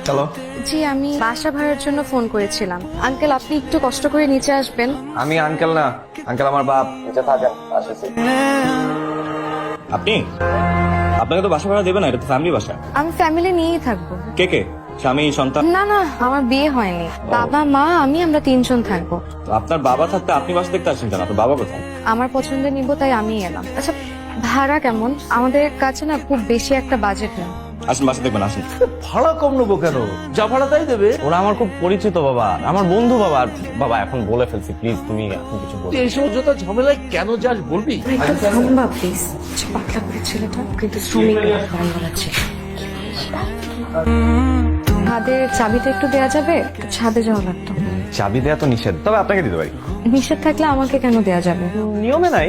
Hello, জি আমি বাসা ভাড়ার জন্য ফোন করেছিলাম। আঙ্কেল আপনি একটু কষ্ট করে নিচে আসবেন। আমি আঙ্কেল না, আঙ্কেল আমার বাপ। নিচে থাকেন, আসেছি। আপনি আপনাকে তো বাসা ভাড়া দেবে না, এটা তো ফ্যামিলি বাসা। আমি ফ্যামিলি নিয়েই থাকবো। কে কে? স্বামী, সন্তান? না না, আমার বিয়ে হয়নি। বাবা মা আমি আমরা 3 জন থাকবো। তো আপনার বাবা থাকতে আপনি বাসা দেখতে আসছেন কেন? আপনার বাবা কোথায়? আমার পছন্দের নিব তাই আমি এলাম। আচ্ছা ভাড়া কেমন? আমাদের কাছে না খুব বেশি একটা বাজেট নেই। আসুন, বাসা দেখবেন, আসুন। ভাড়া কম নেবো কেন? যা ভাড়া তাই দেবে। ওরা আমার খুব পরিচিত বাবা, আমার বন্ধু বাবা। আর বাবা এখন বলে ফেলছি, প্লিজ তুমি এখন কিছু বলো। তুই এইসব অযথা ঝামেলায় কেন যাস বলবি? একটু থামবা প্লিজ। পাতলা করে ছেলেটা কিন্তু শ্রমিক বাড়িওয়ালা ছেলে। ছাদের চাবিটা একটু দেয়া যাবে? ছাদে যাওয়া লাগতো। চাবি দেয়া তো নিষেধ, তবে আপনাকে দিতে পারি। নিষেধ থাকলে আমাকে কেন দেয়া যাবে? নিয়মে নাই,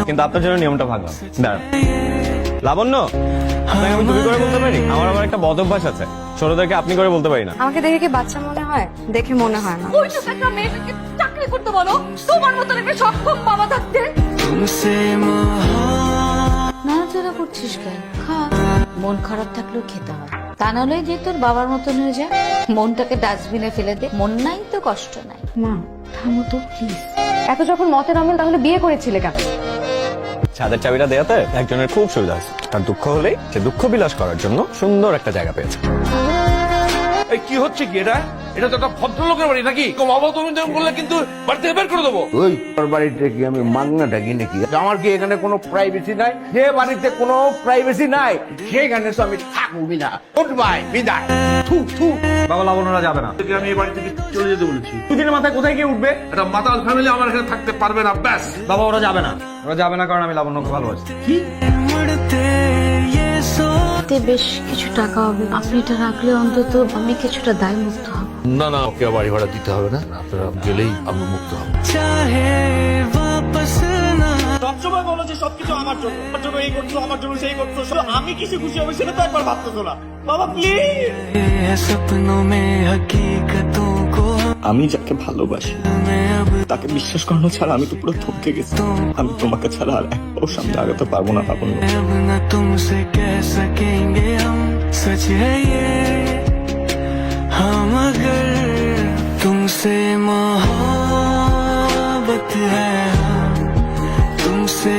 কিন্তু আপনার জন্য নিয়মটা ভাঙলাম। দাঁড়ান, লাবণ্য, আপনাকে আমি তুমি করে বলতে পারি? আমার আবার একটা বদ অভ্যাস আছে, ছোটদেরকে আপনি করে বলতে পারি না। আমাকে দেখে কি বাচ্চা মনে হয়? দেখে মনে হয় না। ওই সব একটা মেয়েটাকে চাকরি করতে বলো, তোমার মতন একটা সক্ষম বাবা থাকতে। নাড়াচাড়া করছিস কেন? খা। মন খারাপ থাকলেও খেতে হয়, তা নাহলে যে তোর বাবার মতন হয়ে যায়। মনটাকে ডাস্টবিনে ফেলে দে, মন নাই তো কষ্ট নাই। মা থামো তো প্লিজ। এত যখন মতের অমল তাহলে বিয়ে করেছিলে কেন? ছাদের চাবিটা দেয়াতে একজনের খুব সুবিধা আছে, তার দুঃখ হলেই সে দুঃখ বিলাস করার জন্য সুন্দর একটা জায়গা পেয়েছে। এই কি হচ্ছে কি এটা? এটা তো একটা ভদ্রলোকের বাড়ি নাকি? অবতরণ করলে কিন্তু বাড়ি থেকে বের করে দেবো। ওই তোর বাড়িতে কি আমি মাগনা ডাকি নাকি? আমার কি এখানে কোনো প্রাইভেসি নাই? যে বাড়িতে কোনো প্রাইভেসি নাই সেখানে তো আমি থাকবি না। গুড বাই, বিদায়। থু থু। বাবা, লাবণ্যরা যাবে না। আমি এই বাড়ি থেকে চলে যেতে বলেছি। দুদিনের মাথায় কোথায় গিয়ে উঠবে? একটা মাতাল ফ্যামিলি আমার এখানে থাকতে পারবে না, ব্যাস। বাবা, ওরা যাবে না। ওরা যাবে না কারণ আমি লাবণ্যকে ভালোবাসি। কি? এতে বেশ কিছু টাকা হবে, আপনি এটা রাখলে অন্তত আমি কিছুটা দায় মুক্ত হব। না না, ওকে বাড়ি ভাড়া দিতে হবে না, আপনারা গেলেই আমি মুক্ত হব। সবসময় বলো যে সবকিছু আমার জন্য, আমার জন্য এই করছো, আমার জন্য সেই করছো, শুধু আমি কিসে খুশি হবে সেটা তো একবার ভাবতেছো না। বাবা প্লিজ। আমি যাকে ভালোবাসি তাকে বিশ্বাস করানো ছাড়া আমি তো পুরো থমকে গেছি। আমি তোমাকে ছাড়া আর একটাও সামনে আগাতে পারবো না লাবণ্য। तुमसे कह सकेंगे हम, सच है ये हम, अगर तुमसे मोहब्बत है, तुमसे